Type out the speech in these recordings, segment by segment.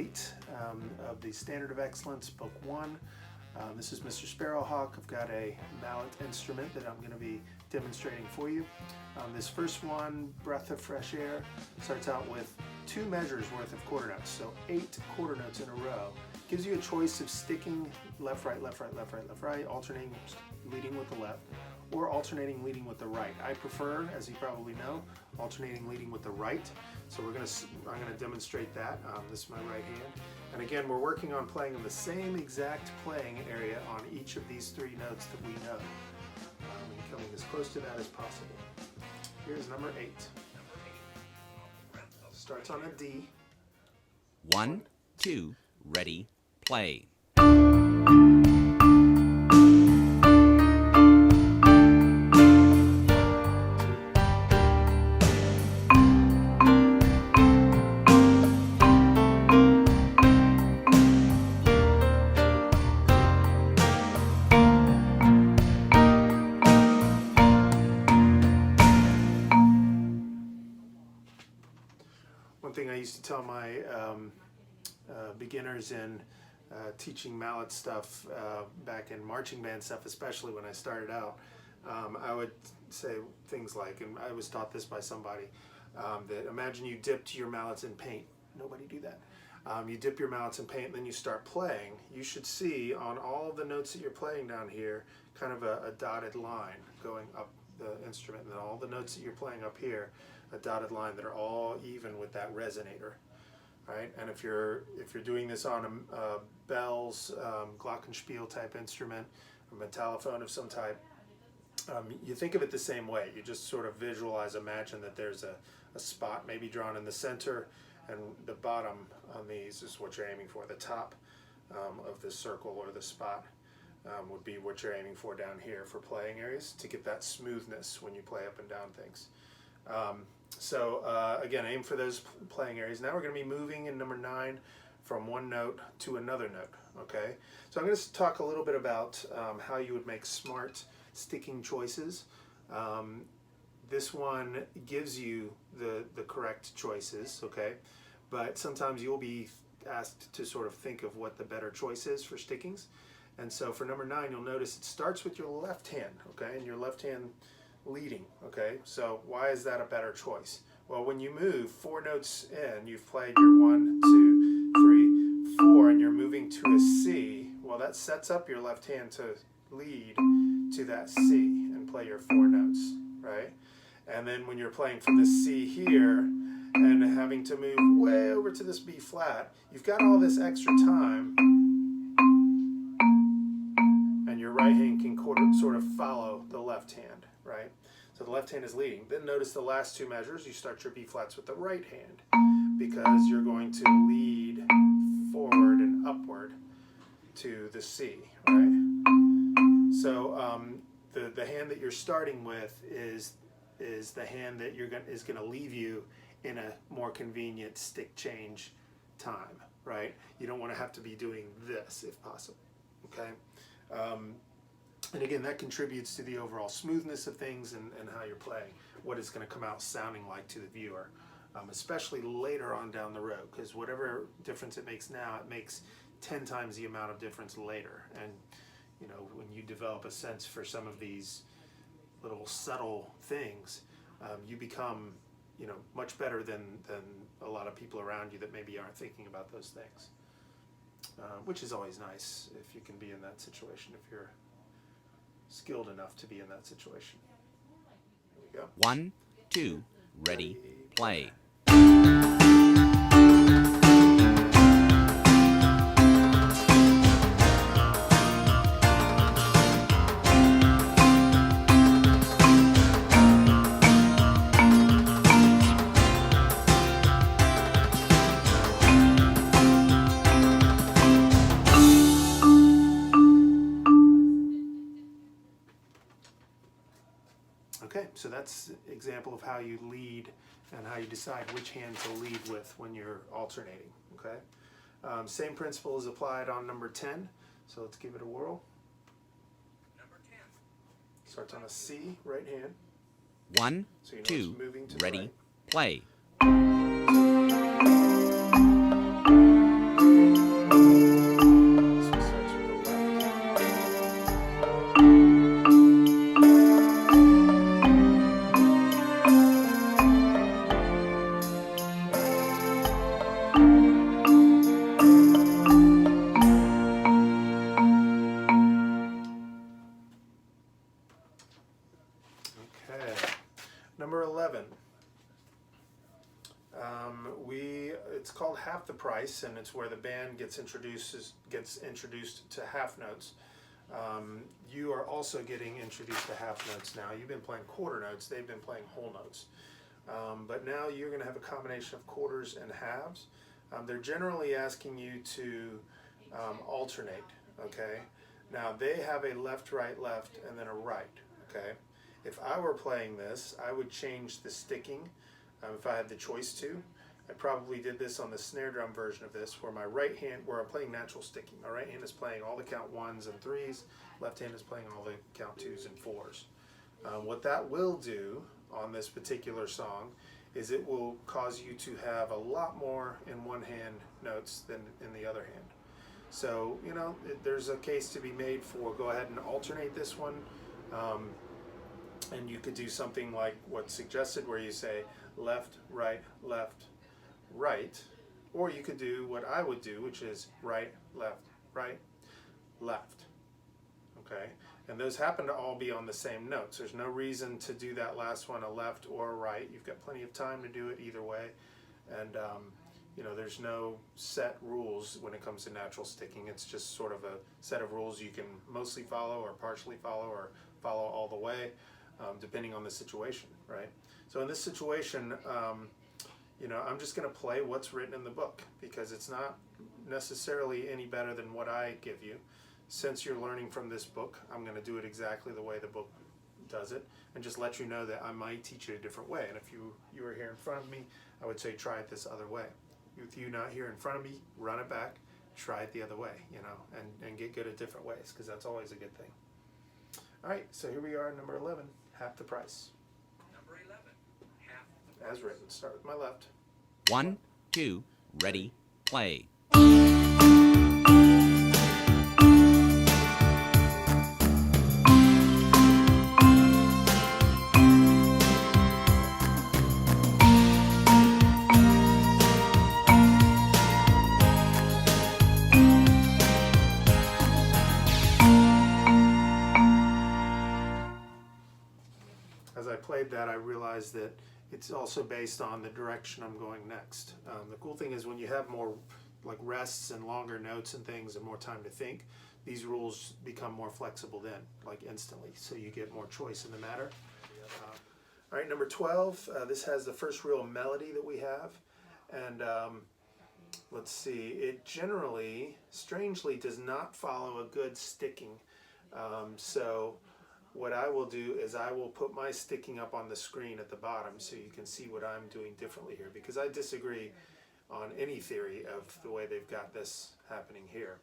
8 of the Standard of Excellence, Book 1. This is Mr. Sparrowhawk. I've got a mallet instrument that I'm going to be demonstrating for you. This first one, Breath of Fresh Air, starts out with 2 measures worth of quarter notes, so 8 quarter notes in a row. Gives you a choice of sticking left, right, left, right, left, right, left, right, alternating leading with the left, or alternating leading with the right. I prefer, as you probably know, alternating leading with the right. So I'm gonna demonstrate that. This is my right hand. And again, we're working on playing in the same exact playing area on each of these 3 notes that we know. And coming as close to that as possible. Here's number 8. Starts on a D. 1, 2, ready, play. One thing I used to tell my beginners in teaching mallet stuff back in marching band stuff, especially when I started out, I would say things like, and I was taught this by somebody, that imagine you dipped your mallets in paint. Nobody do that. You dip your mallets in paint and then you start playing. You should see on all of the notes that you're playing down here kind of a dotted line going up the instrument, and then all the notes that you're playing up here, a dotted line that are all even with that resonator. Right? And if you're doing this on a bells, glockenspiel type instrument, a metallophone of some type, you think of it the same way. You just sort of visualize, imagine that there's a spot maybe drawn in the center, and the bottom on these is what you're aiming for. The top of the circle or the spot would be what you're aiming for down here for playing areas, to get that smoothness when you play up and down things. Again, aim for those playing areas. Now we're going to be moving in number 9 from one note to another note. Okay, so I'm going to talk a little bit about how you would make smart sticking choices. This one gives you the correct choices, okay, but sometimes you'll be asked to sort of think of what the better choice is for stickings. And so for number 9, you'll notice it starts with your left hand, okay, and your left hand leading, okay? So why is that a better choice? Well, when you move 4 notes in, you've played your 1, 2, 3, 4, and you're moving to a C. Well, that sets up your left hand to lead to that C and play your 4 notes, right? And then when you're playing from this C here and having to move way over to this B flat, you've got all this extra time, and your right hand can sort of follow the left hand, right? So the left hand is leading. Then notice the last 2 measures, you start your B flats with the right hand, because you're going to lead forward and upward to the C, right? So the hand that you're starting with is the hand that is going to leave you in a more convenient stick change time, right? You don't want to have to be doing this if possible, okay? And again, that contributes to the overall smoothness of things and how you're playing, what it's going to come out sounding like to the viewer, especially later on down the road, because whatever difference it makes now, it makes 10 times the amount of difference later. And you know, when you develop a sense for some of these little subtle things, you become, you know, much better than a lot of people around you that maybe aren't thinking about those things, which is always nice if you can be in that situation, if you're skilled enough to be in that situation. Here we go. 1, 2, ready, play. Okay, so that's an example of how you lead and how you decide which hand to lead with when you're alternating, okay? Same principle is applied on number 10, so let's give it a whirl. Number 10. Starts on a C, right hand. 1, So you know 2, it's moving to the ready, right. play. the price, and it's where the band gets introduced to half notes. You are also getting introduced to half notes now. You've been playing quarter notes, they've been playing whole notes. But now you're going to have a combination of quarters and halves. They're generally asking you to alternate, okay? Now they have a left, right, left, and then a right, okay? If I were playing this, I would change the sticking if I had the choice to. I probably did this on the snare drum version of this, where my right hand, where I'm playing natural sticking. My right hand is playing all the count 1s and 3s, left hand is playing all the count 2s and 4s. What that will do on this particular song is it will cause you to have a lot more in one hand notes than in the other hand. So, you know, there's a case to be made for go ahead and alternate this one. And you could do something like what's suggested, where you say left, right, right. Or you could do what I would do, which is right, left, left. Okay? And those happen to all be on the same notes. There's no reason to do that last one a left or a right. You've got plenty of time to do it either way. And you know, there's no set rules when it comes to natural sticking. It's just sort of a set of rules you can mostly follow or partially follow or follow all the way, depending on the situation, right? So in this situation, you know, I'm just going to play what's written in the book, because it's not necessarily any better than what I give you. Since you're learning from this book, I'm going to do it exactly the way the book does it, and just let you know that I might teach it a different way. And if you were here in front of me, I would say try it this other way. With you not here in front of me, run it back, try it the other way, you know, and get good at different ways, because that's always a good thing. All right, so here we are, number 11, half the price. Number 11, half the price. As written. Start with my left. 1, 2, ready, play. As I played that, I realized that it's also based on the direction I'm going next. The cool thing is when you have more like rests and longer notes and things and more time to think, these rules become more flexible then, like instantly, so you get more choice in the matter. All right, number 12, this has the first real melody that we have, and let's see, it generally, strangely, does not follow a good sticking. So what I will do is I will put my sticking up on the screen at the bottom so you can see what I'm doing differently here, because I disagree on any theory of the way they've got this happening here.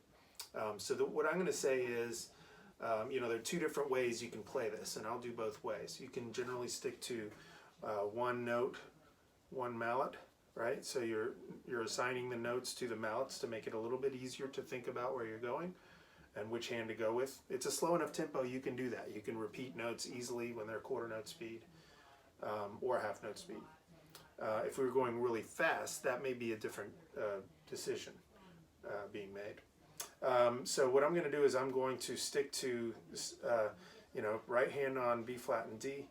So what I'm going to say is, you know, there are two different ways you can play this, and I'll do both ways. You can generally stick to one note, one mallet, right? So you're assigning the notes to the mallets to make it a little bit easier to think about where you're going and which hand to go with. It's a slow enough tempo you can do that. You can repeat notes easily when they're quarter note speed or half note speed. If we were going really fast, that may be a different decision being made. So what I'm going to do is I'm going to stick to, you know, right hand on B flat and D,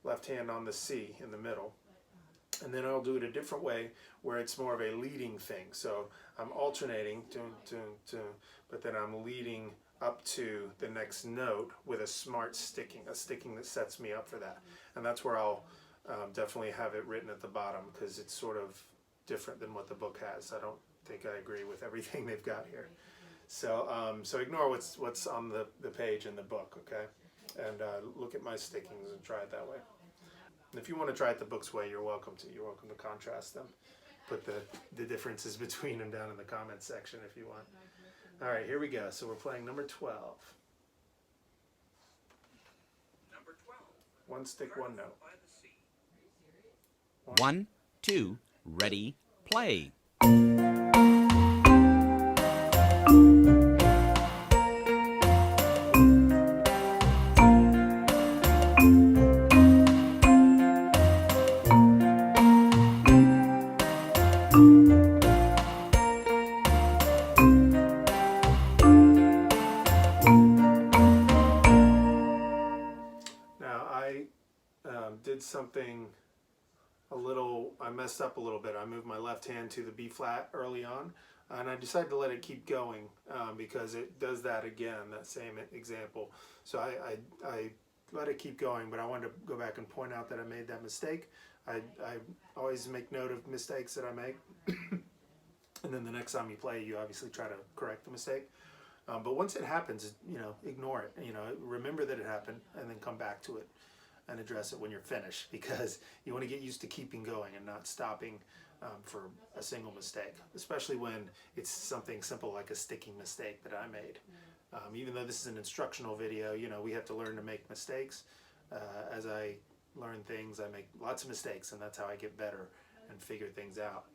left hand on the C in the middle. And then I'll do it a different way where it's more of a leading thing. So I'm alternating, but then I'm leading up to the next note with a smart sticking, a sticking that sets me up for that. And that's where I'll definitely have it written at the bottom, because it's sort of different than what the book has. I don't think I agree with everything they've got here. So so ignore what's on the page in the book, okay? And look at my stickings and try it that way. And if you want to try it the book's way, you're welcome to. You're welcome to contrast them. Put the differences between them down in the comments section if you want. All right, here we go. So we're playing number 12. Number 12. One stick, one note. By the sea. 1, 2, ready, play. Now I did something I messed up a little bit. I moved my left hand to the B flat early on, and I decided to let it keep going because it does that again, that same example. So I let it keep going, but I wanted to go back and point out that I made that mistake. I always make note of mistakes that I make, and then the next time you play, you obviously try to correct the mistake. But once it happens, ignore it. Remember that it happened, and then come back to it and address it when you're finished, because you want to get used to keeping going and not stopping for a single mistake, especially when it's something simple like a sticking mistake that I made. Even though this is an instructional video, we have to learn to make mistakes. As I learn things, I make lots of mistakes, and that's how I get better and figure things out.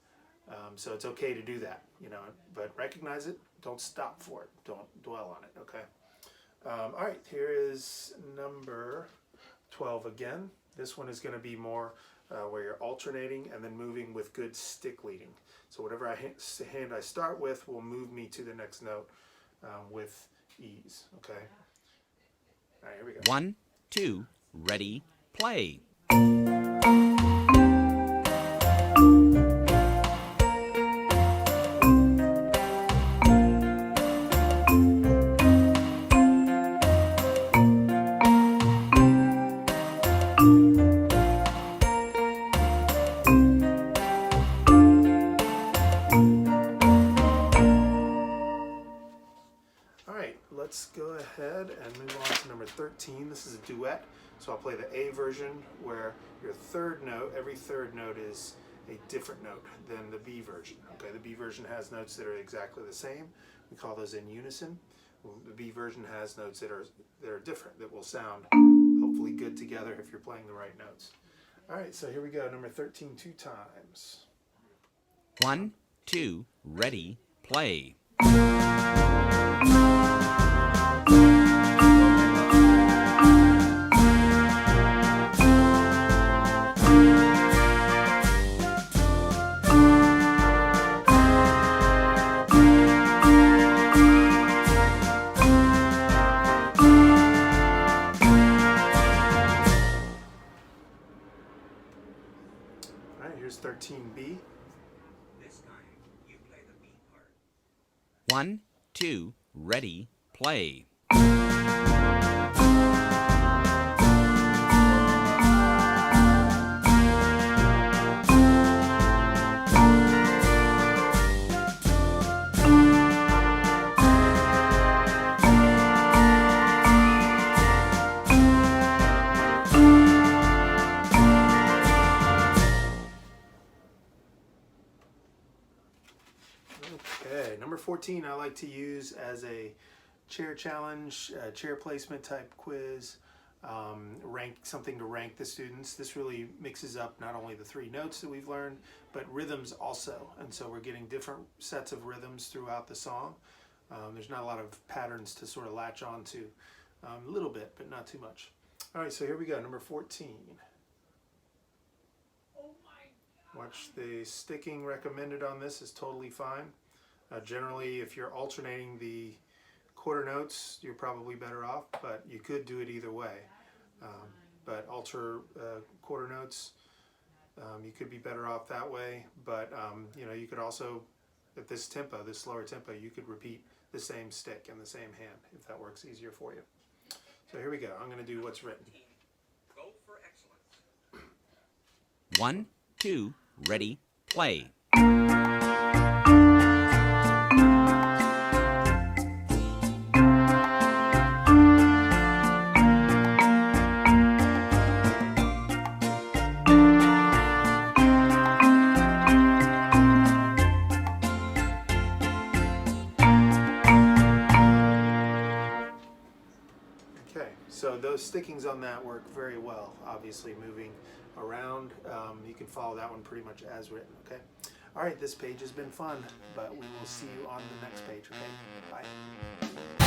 So it's okay to do that, but recognize it. Don't stop for it. Don't dwell on it, okay? All right, here is number 12 again. This one is going to be more where you're alternating and then moving with good stick leading. So whatever hand I start with will move me to the next note with ease, okay? All right, here we go. 1, 2, ready, play. Let's go ahead and move on to number 13. This is a duet. So I'll play the A version, where your third note, every third note is a different note than the B version. Okay, the B version has notes that are exactly the same. We call those in unison. The B version has notes that are different, that will sound hopefully good together if you're playing the right notes. All right, so here we go. Number 13, 2 times. 1, 2, ready, play. All right, here's 13B. This time, you play the B part. 1, 2, ready, play. Okay, number 14 I like to use as a chair challenge, chair placement type quiz, something to rank the students. This really mixes up not only the 3 notes that we've learned, but rhythms also. And so we're getting different sets of rhythms throughout the song. There's not a lot of patterns to sort of latch on to. A little bit, but not too much. All right, so here we go, number 14. Watch, the sticking recommended on this is totally fine. Generally, if you're alternating the quarter notes, you're probably better off, but you could do it either way. But alter quarter notes, you could be better off that way. But you could also, at this tempo, this slower tempo, you could repeat the same stick in the same hand if that works easier for you. So here we go. I'm going to do what's written. Go for excellence. 1, 2, ready, play. So those stickings on that work very well, obviously moving around. You can follow that one pretty much as written, okay? All right, this page has been fun, but we will see you on the next page, okay? Bye.